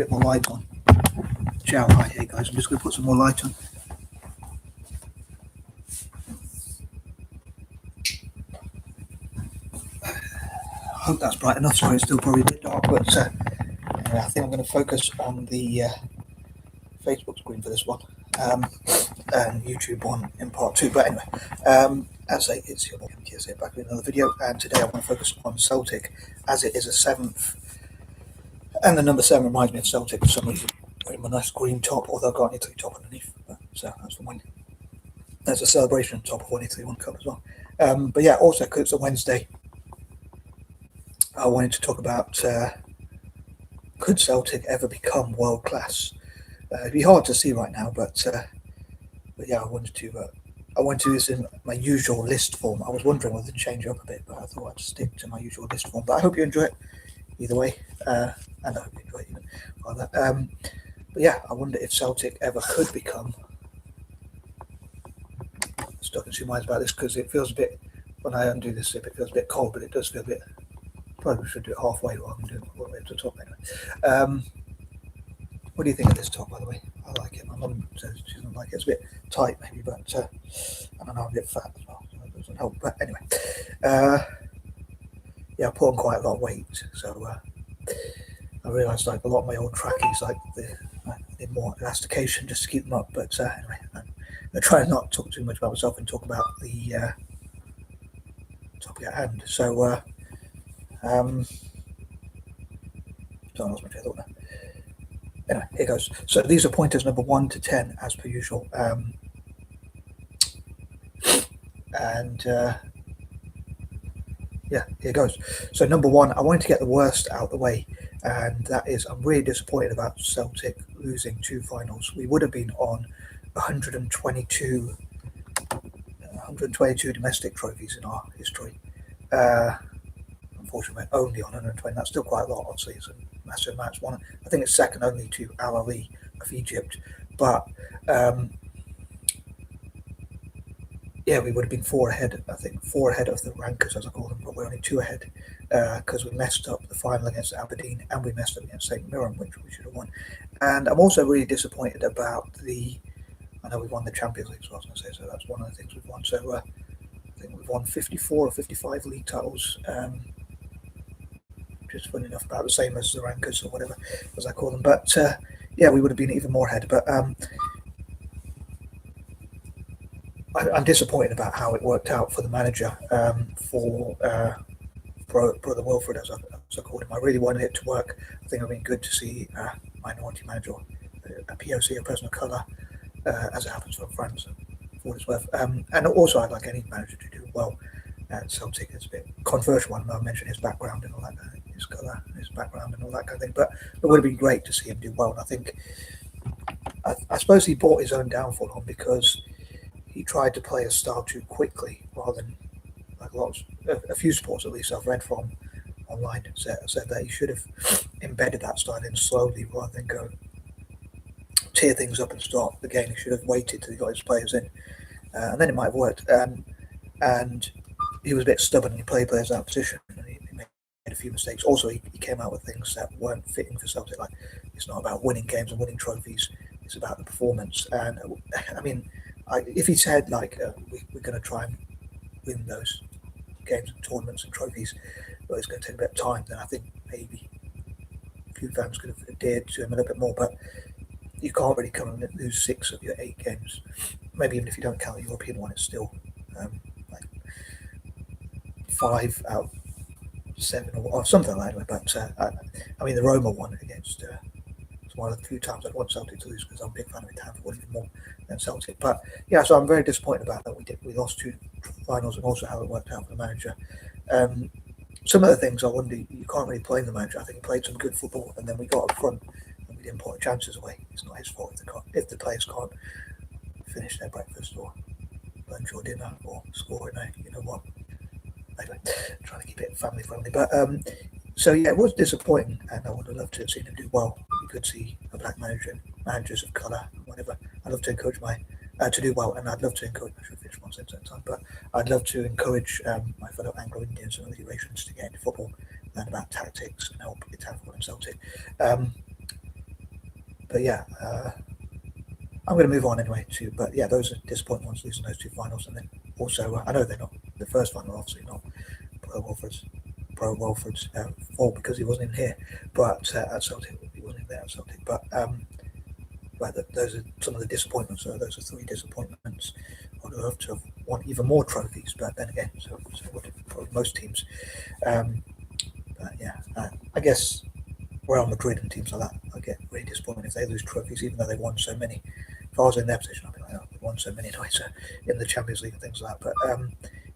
bit more light on. Ciao, hi, hey guys. I'm just going to put some more light on. I hope that's bright enough. Sorry, it's still probably a bit dark, but I think I'm going to focus on the Facebook screen for this one, and YouTube one in part 2. But anyway, as I say, it's your boy M.K.S here, back with another video, and today I want to focus on Celtic, as it is a 7th, and the number 7 reminds me of Celtic for some reason. Wearing my nice green top, although I've got an Italy top underneath, but so that's for mine. There's a celebration top of one Italy One Cup as well. But yeah, also because it's a Wednesday, I wanted to talk about could Celtic ever become world class? It'd be hard to see right now, but yeah, I wanted to do this in my usual list form. I was wondering whether to change up a bit, but I thought I'd stick to my usual list form. But I hope you enjoy it either way, and I hope you enjoy it even rather. But yeah, I wonder if Celtic ever could become. Stuck in two minds about this because it feels a bit. When I undo this zip, it feels a bit cold, but it does feel a bit. Probably should do it halfway rather than doing it all the way up to the top anyway. What do you think of this top, by the way? I like it. My mum says she doesn't like it. It's a bit tight, maybe, but I don't know, I'm a bit fat as well, so that doesn't help. But anyway, yeah, I put on quite a lot of weight, so I realised like a lot of my old trackies, like I need more elastication just to keep them up. But anyway, I'm going to try not to talk too much about myself and talk about the topic at hand. So, so I lost my train of thought now. Anyway, here goes. So these are pointers number 1 to 10 as per usual. Yeah, here goes. So number 1, I wanted to get the worst out of the way, and that is I'm really disappointed about Celtic losing 2 finals. We would have been on 122 domestic trophies in our history. Unfortunately, we're only on 120. That's still quite a lot, obviously. It's a massive amount. I think it's second only to Al Ahly of Egypt. But yeah, we would have been 4 ahead. I think 4 ahead of the rankers, as I call them, but we're only 2 ahead because we messed up the final against Aberdeen and we messed up against St Mirren, which we should have won. And I'm also really disappointed about I know we've won the Champions League, so I was going to say, so that's one of the things we've won. So I think we've won 54 or 55 league titles. Just funny enough, about the same as the rankers or whatever, as I call them. But yeah, we would have been even more ahead. But I'm disappointed about how it worked out for the manager, for Brother Wilfred, as I called him. I really wanted it to work. I think it would have been good to see a minority manager, a POC, a person of colour, as it happens for France, for what it's worth. And also, I'd like any manager to do well at Celtic. It's a bit controversial. I mentioned his background and all that kind of thing, his colour, his background and all that kind of thing. But it would have been great to see him do well. And I think, I suppose he brought his own downfall on because he tried to play a style too quickly rather than like a few supporters at least I've read from online said that he should have embedded that style in slowly rather than go tear things up and start the game. He should have waited till he got his players in, and then it might have worked. And he was a bit stubborn. He played players out of position, and he made a few mistakes. Also, he came out with things that weren't fitting for Celtic. Like, it's not about winning games and winning trophies. It's about the performance. And I mean, if he said like we're going to try and win those games and tournaments and trophies, but it's going to take a bit of time, then I think maybe a few fans could have adhered to him a little bit more. But you can't really come and lose 6 of your 8 games. Maybe even if you don't count the European one, it's still like 5 out of 7 or something like that. But I mean, the Roma one against it's one of the few times I'd want Celtic to lose because I'm a big fan of Italian football even more than Celtic. But yeah, so I'm very disappointed about that. We lost 2 finals and also how it worked out for the manager. Some of the things I wonder, you can't really blame the manager. I think he played some good football and then we got up front and we didn't put the chances away. It's not his fault if the players can't finish their breakfast or lunch or dinner or score in a, you know what. Anyway, trying to keep it family friendly. But so yeah, it was disappointing, and I would have loved to have seen him do well. We could see a black manager, managers of colour, whatever. I'd love to encourage to do well, and I'd love to encourage. I should finish one sentence at a time, but I'd love to encourage my fellow Anglo-Indians and other Eurasians to get into football, learn about tactics, and help Italian football and Celtic. but yeah, I'm going to move on anyway. But yeah, those are disappointing ones, losing those two finals, and then also I know they're not the first final, obviously not Pro Wolford's fault because he wasn't in here, but at Celtic he wasn't in there at Celtic. But those are some of the disappointments. So those are three disappointments. I'd love to have won even more trophies, but then again, so would probably most teams. But yeah, I guess Real Madrid and teams like that, I get really disappointed if they lose trophies, even though they won so many. If I was in their position, I'd be like, oh, they won so many anyway, so in the Champions League and things like that. But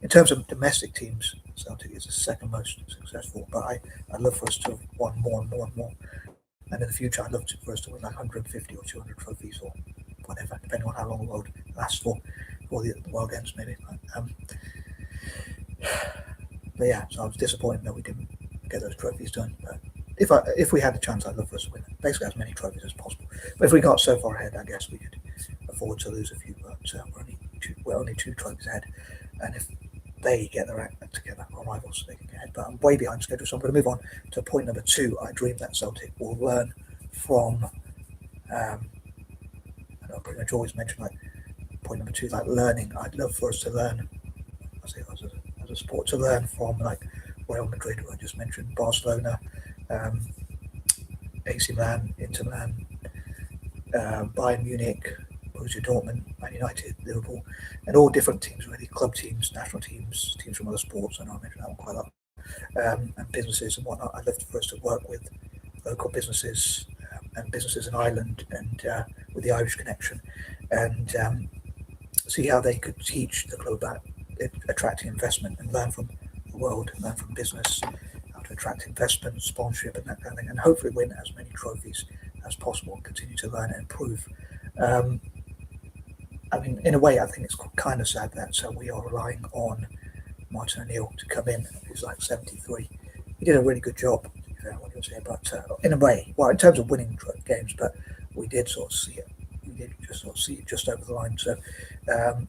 in terms of domestic teams, Celtic is the second most successful. But I'd love for us to have won more and more and more. And in the future, I'd love for us to win like 150 or 200 trophies or whatever, depending on how long the world lasts for the world ends, maybe. But yeah, so I was disappointed that we didn't get those trophies done. But if we had the chance, I'd love for us to win basically as many trophies as possible. But if we got so far ahead, I guess we could afford to lose a few. But we're only two trophies ahead, and if they get their act together, our rivals, they can get ahead. But I'm way behind schedule, so I'm going to move on to point number 2. I dream that Celtic will learn from. I know I pretty much always mention like point number 2, like learning. I'd love for us to learn. I say as a sport to learn from like Real Madrid, who I just mentioned, Barcelona, AC Milan, Inter Milan, Bayern Munich, Borussia Dortmund, Man United, Liverpool, and all different teams really, club teams, national teams, teams from other sports. I know I mentioned that one quite a lot, and businesses and whatnot. I'd love for us to work with local businesses and businesses in Ireland and with the Irish connection, and see how they could teach the club about attracting investment and learn from the world, and learn from business, how to attract investment, sponsorship, and that kind of thing, and hopefully win as many trophies as possible and continue to learn and improve. I mean, in a way, I think it's kind of sad that we are relying on Martin O'Neill to come in, who's like 73. He did a really good job, what he was here, but in a way, well, in terms of winning games, but we did sort of see it. We did just sort of see it just over the line. So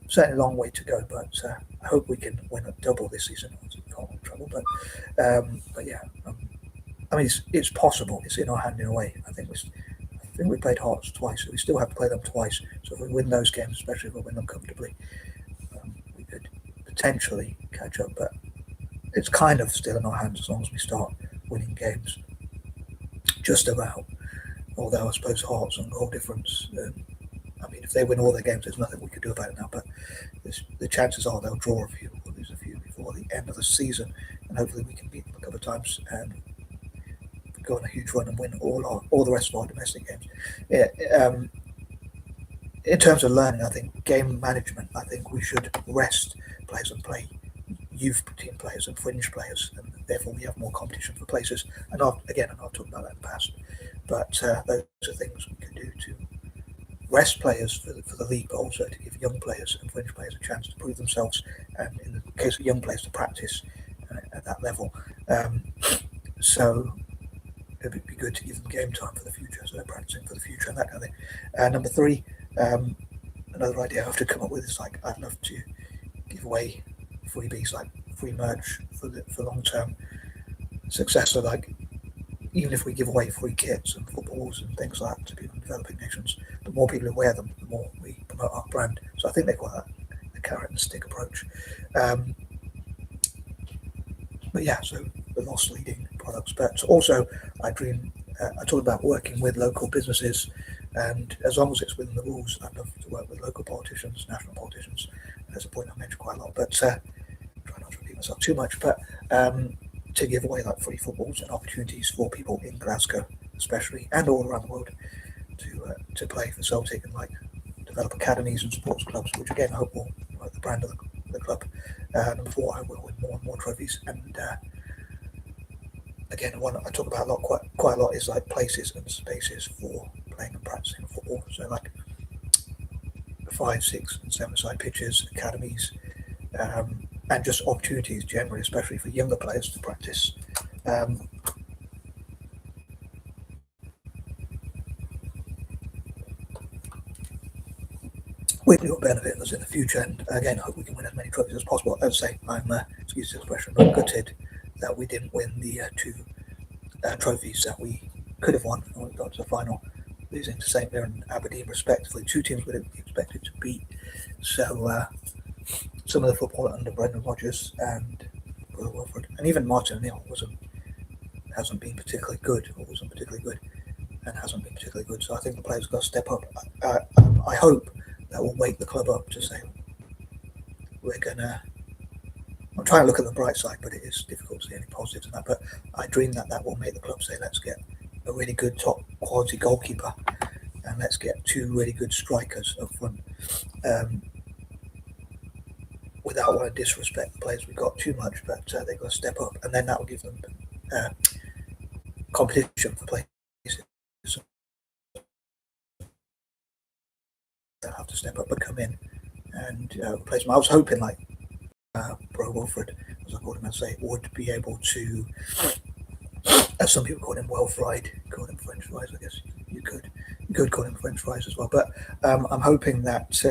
certainly a long way to go, but I hope we can win a double this season. Obviously, we can't win treble, but yeah, I mean, it's possible. It's in our hand in a way. I think we played Hearts twice, so we still have to play them twice. So if we win those games, especially if we win them comfortably, we could potentially catch up. But it's kind of still in our hands as long as we start winning games. Just about. Although I suppose Hearts and goal difference. I mean, if they win all their games, there's nothing we could do about it now. But the chances are they'll draw a few or lose a few before the end of the season, and hopefully we can beat them a couple of times and go on a huge run and win all the rest of our domestic games. Yeah, in terms of learning, I think game management. I think we should rest players and play youth team players and fringe players, and therefore we have more competition for places. And I've talked about that in the past, but those are things we can do to rest players for the league, but also to give young players and fringe players a chance to prove themselves, and in the case of young players to practice at that level. So it would be good to give them game time for the future, so they're practicing for the future and that kind of thing. Number 3, another idea I have to come up with is like I'd love to give away freebies, like free merch for long-term success. So like even if we give away free kits and footballs and things like that to people in developing nations, the more people who wear them, the more we promote our brand. So I think they're quite a carrot and stick approach. But yeah, so the loss leading products. But also I talk about working with local businesses, and as long as it's within the rules, I'd love to work with local politicians, national politicians. There's a point I mentioned quite a lot, but try not to repeat myself too much, but to give away like free footballs and opportunities for people in Glasgow especially, and all around the world, to play for Celtic and like develop academies and sports clubs, which again I hope will promote the brand of the club. Number 4, I will win more and more trophies, and again, one I talk about quite a lot is like places and spaces for playing and practicing football. So like 5, 6, and 7-side pitches, academies, and just opportunities generally, especially for younger players to practice. Which will benefit us in the future, and again, I hope we can win as many trophies as possible. As I say, I'm, excuse the expression, I'm gutted that we didn't win the 2 trophies that we could have won when we got to the final losing to St Mirren and Aberdeen respectively, two teams we'd be expected to beat. So some of the football under Brendan Rodgers and Will Wilfred, and even Martin O'Neill hasn't been particularly good, or wasn't particularly good, and hasn't been particularly good. So I think the players have got to step up. I hope that will wake the club up to say we're gonna. I'm trying to look at the bright side, but it is difficult to see any positives in that. But I dream that will make the club say, let's get a really good top quality goalkeeper, and let's get two really good strikers up front. Without wanting to disrespect the players we've got too much, but they've got to step up, and then that will give them competition for places. They'll have to step up and come in and replace them. I was hoping like Bro Wilfred, as I called him, would be able to, as some people call him, well fried, call him French fries. I guess you could call him French fries as well. But I'm hoping that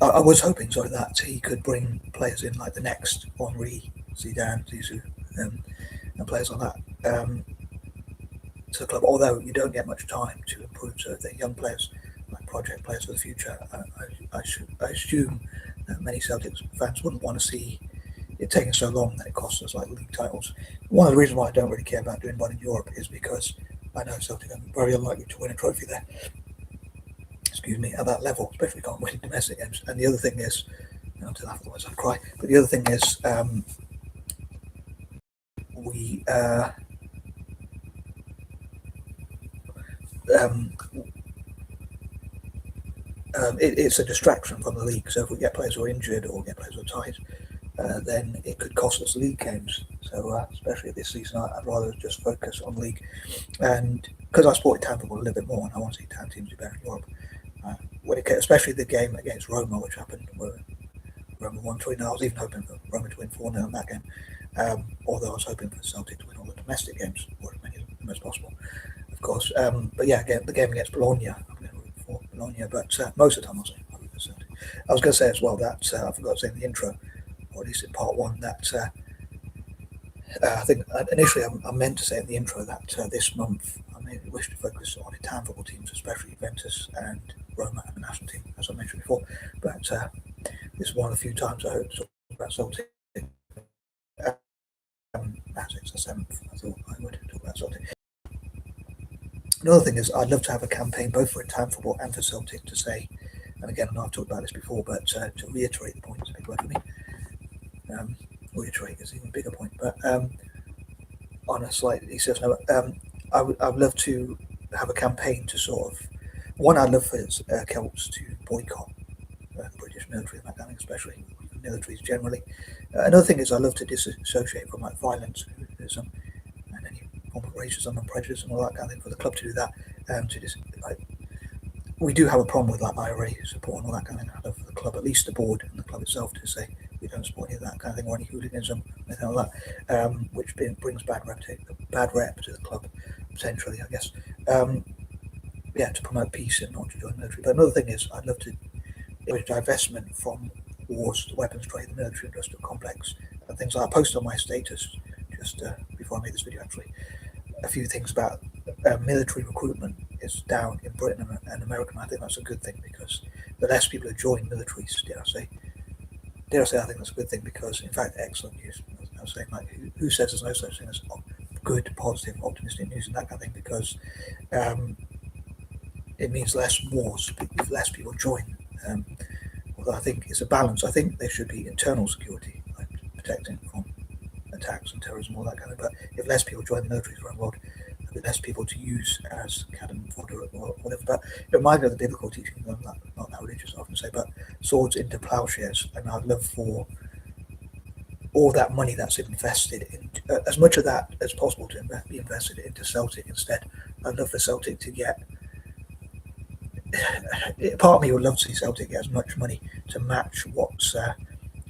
I was hoping that he could bring players in like the next Henri, Zidane, Zizou, and players like that to the club. Although you don't get much time to improve, so if they're young players, like project players for the future, I assume that many Celtic fans wouldn't want to see it taking so long that it costs us like league titles. One of the reasons why I don't really care about doing one in Europe is because I know Celtic are very unlikely to win a trophy there. Excuse me, at that level, especially can't win domestic games. And the other thing is, until afterwards I'll cry. But the other thing is, it's a distraction from the league. So if we get players who are injured or get players who are tired, then it could cost us league games. So especially this season, I'd rather just focus on league. And because I supported Town football a little bit more, and I want to see Town teams do better in Europe. Especially the game against Roma, which happened where Roma won 3-0. I was even hoping for Roma to win 4-0 in that game. Although I was hoping for Celtic to win all the domestic games, or as many of them as possible, of course. But yeah, the game against Bologna, I'm going to root for Bologna, but most of the time I'll root for Celtic. I was going to say as well that I forgot to say in the intro, or at least in part one, that I think initially I meant to say in the intro that this month I may wish to focus on Italian football teams, especially Juventus and Roma and the national team, as I mentioned before. But this is one of the few times I heard talk about Celtic. Perhaps it's the 7th. I thought I would talk about Celtic. Another thing is I'd love to have a campaign both for Italian football and for Celtic to say, and again I know I've talked about this before, but to reiterate the point is a big word for me. Reiterate is an even bigger point, but on a slightly serious note, I would love to have a campaign to sort of, I'd love for Celts to boycott the British military and that kind of thing, especially militaries generally. Another thing is I love to disassociate from like violence and any form of racism and prejudice and all that kind of thing, for the club to do that. We do have a problem with like IRA support and all that kind of thing. I'd love for the club, at least the board and the club itself, to say we don't support any of that kind of thing, or any hooliganism, anything like that, which brings bad rep to the club, potentially, I guess. To promote peace and not to join the military. But another thing is I'd love to encourage divestment from wars, the weapons trade, the military industrial complex, and things like that. I posted on my status just before I made this video, actually, a few things about military recruitment is down in Britain and America. And I think that's a good thing, because the less people who join militaries, dare I say, I think that's a good thing, because in fact, excellent news. I was saying, like, who says there's no such thing as good, positive, optimistic news and that kind of thing, because it means less wars if less people join. Although I think it's a balance. I think there should be internal security, like protecting from attacks and terrorism, all that kind of thing. But if less people join the militaries around the world, there'll be less people to use as cannon fodder or whatever. But it reminds me of the biblical teaching. I'm not that religious, I often say, but swords into plowshares. And I'd love for all that money that's invested in, as much of that as possible, to be invested into Celtic instead. I'd love for Celtic to get. Part of me would love to see Celtic get as much money to match what's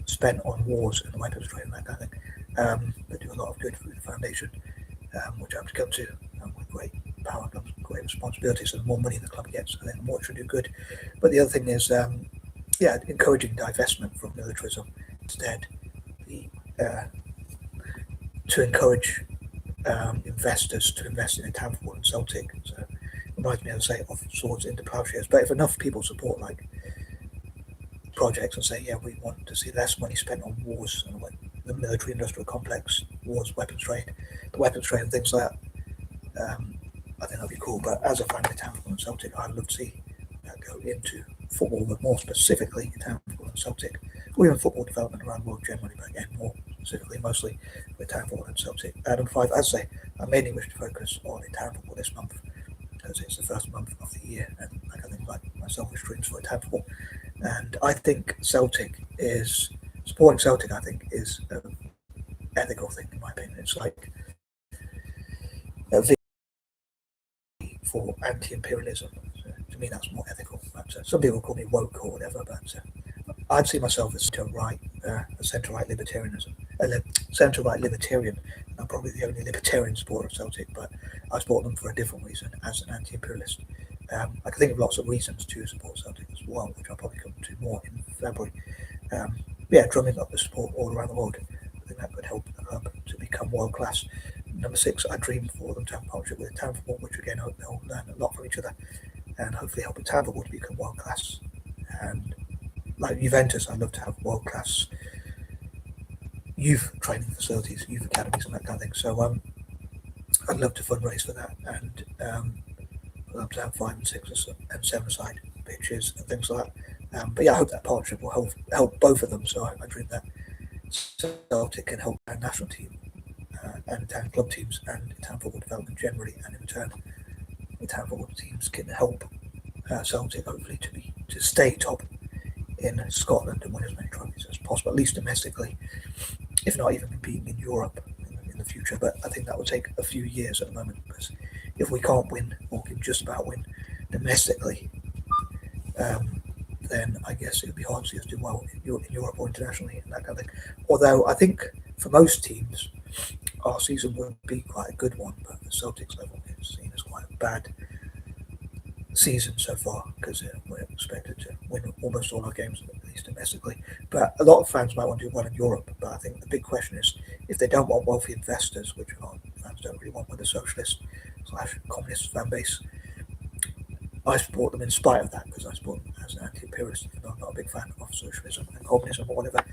spent on wars and the weapons trade and that kind of thing. They do a lot of good for the foundation, which I have to come to. With great power comes great responsibility. So the more money the club gets, I think the more it should do good. But the other thing is, encouraging divestment from militarism instead. to encourage investors to invest in town football and Celtic. So it reminds me, as I say, of swords into plowshares. But if enough people support like projects and say, yeah, we want to see less money spent on wars and like the military-industrial complex, wars, weapons trade, the weapons trade and things like that, I think that'd be cool. But as a fan of town football and Celtic, I'd love to see that go into football, but more specifically town football and Celtic, or even football development around the world generally, but again, more specifically, mostly with town football and Celtic. Number 5, as I say, I mainly wish to focus on town football this month because it's the first month of the year, and like I think like my selfish dreams for town football. And I think supporting Celtic, I think, is an ethical thing in my opinion. It's like a for anti-imperialism. So to me, that's more ethical. But some people call me woke or whatever, but I'd see myself as a centre-right libertarianism, centre-right libertarian. I'm probably the only libertarian supporter of Celtic, but I support them for a different reason as an anti-imperialist. I can think of lots of reasons to support Celtic as well, which I'll probably come to more in February. Drumming up the support all around the world. I think that could help the club to become world class. Number 6, I dream for them to have a partnership with town football, which again I hope they'll learn a lot from each other and hopefully help town football to become world class. And like Juventus, I'd love to have world class youth training facilities, youth academies, and that kind of thing. So I'd love to fundraise for that and for them to have 5 and 6 and 7-side pitches and things like that. But yeah, I hope that partnership will help both of them. So I dream that Celtic can help our national team and town club teams and town football development generally, and in return, the town football teams can help Celtic hopefully to stay top in Scotland and win as many trophies as possible, at least domestically, if not even competing in Europe in the future. But I think that will take a few years at the moment, because if we can't win or can just about win domestically, then I guess it would be hard to see us do well in Europe or internationally and that kind of thing. Although I think for most teams, our season would be quite a good one, but the Celtics level is seen as quite a bad season so far, because we're expected to win almost all our games, at least domestically. But a lot of fans might want to do well in Europe. But I think the big question is, if they don't want wealthy investors, which a lot of fans don't really want with a socialist / communist fan base, I support them in spite of that, because I support them as an anti-imperialist, even though I'm not a big fan of socialism and communism or whatever.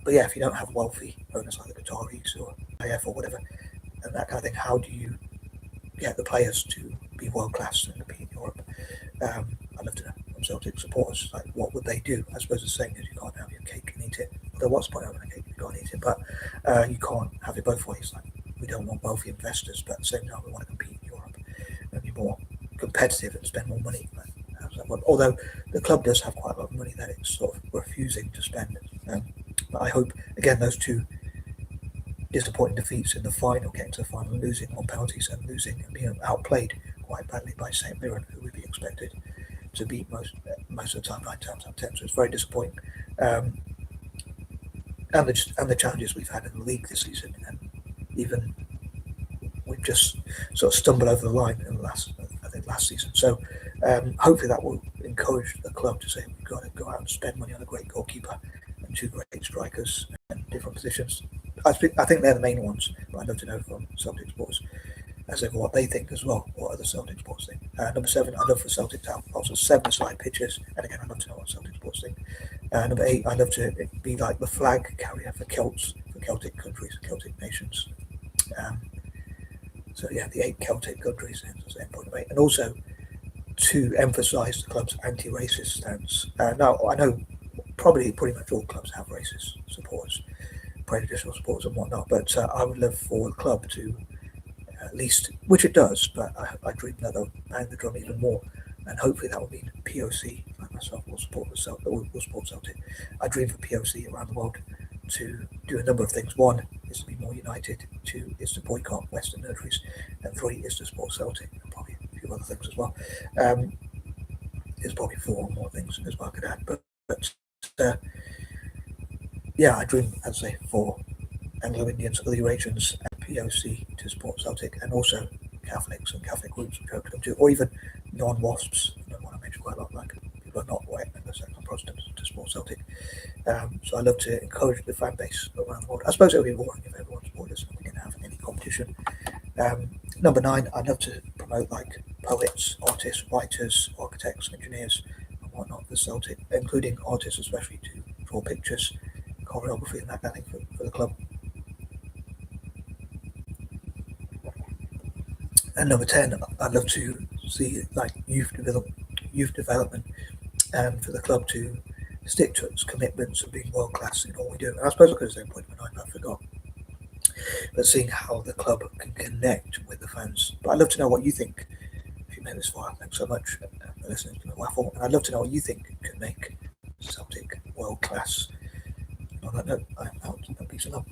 But yeah, if you don't have wealthy owners like the Qataris or IF or whatever, and that kind of thing, how do you get the players to be world class and compete in Europe? I'd love to know from Celtic supporters, like, what would they do? I suppose the saying is you can't have your cake and eat it. Although what's the point of having a cake if you can't eat it? But you can't have it both ways. Like, we don't want wealthy investors, but at the same time we want to compete in Europe and be more competitive and spend more money. Although the club does have quite a lot of money that it's sort of refusing to spend. But I hope, again, those two disappointing defeats in the final, getting to the final, losing on penalties and losing and being outplayed quite badly by St Mirren, who would be expected to beat most of the time 9 times out of 10. So it's very disappointing. And the challenges we've had in the league this season, and even we've just sort of stumbled over the line in the last season. So hopefully that will encourage the club to say we've got to go out and spend money on a great goalkeeper and 2 great strikers in different positions. I think they're the main ones, but I'd love to know from Celtic supporters as ever what they think as well, what other Celtic supporters think. Number 7, I'd love for Celtic to have also 7-side pitches, and again, I'd love to know what Celtic supporters think. Number 8, I'd love to be like the flag carrier for Celts, for Celtic countries, Celtic nations. So yeah, the 8 Celtic countries, that's the end point of 8, and also to emphasise the club's anti-racist stance. Now, I know probably pretty much all clubs have racist supporters, prejudicial supporters and whatnot, but I would love for the club to at least, which it does, but I dream that they'll bang the drum even more, and hopefully that will mean POC, like myself, will support Celtic. I dream for POC around the world to do a number of things. 1 is to be more united, 2 is to boycott Western militaries, and 3 is to support Celtic, and probably a few other things as well. There's probably 4 more things as well I could add, but yeah, I dream, I'd say, for Anglo-Indians, Eurasians, and POC to support Celtic, and also Catholics and Catholic groups, which I hope to, or even non-WASPs, the one I mentioned quite a lot, like people who are not white and second I'm Protestant to support Celtic. So I love to encourage the fan base around the world. I suppose it would be boring if everyone supported us and we didn't have any competition. Number 9, I love to promote like poets, artists, writers, architects, engineers, and whatnot for Celtic, including artists especially to draw pictures, choreography, and that kind of thing for the club. And number 10, I'd love to see like youth development, and for the club to stick to its commitments of being world class in all we do. And I suppose I could have said point number 9, but I forgot. But seeing how the club can connect with the fans. But I'd love to know what you think. If you made this far, thanks so much for listening to my waffle. And I'd love to know what you think could make Celtic world class. On that note, I'm out. Peace and love.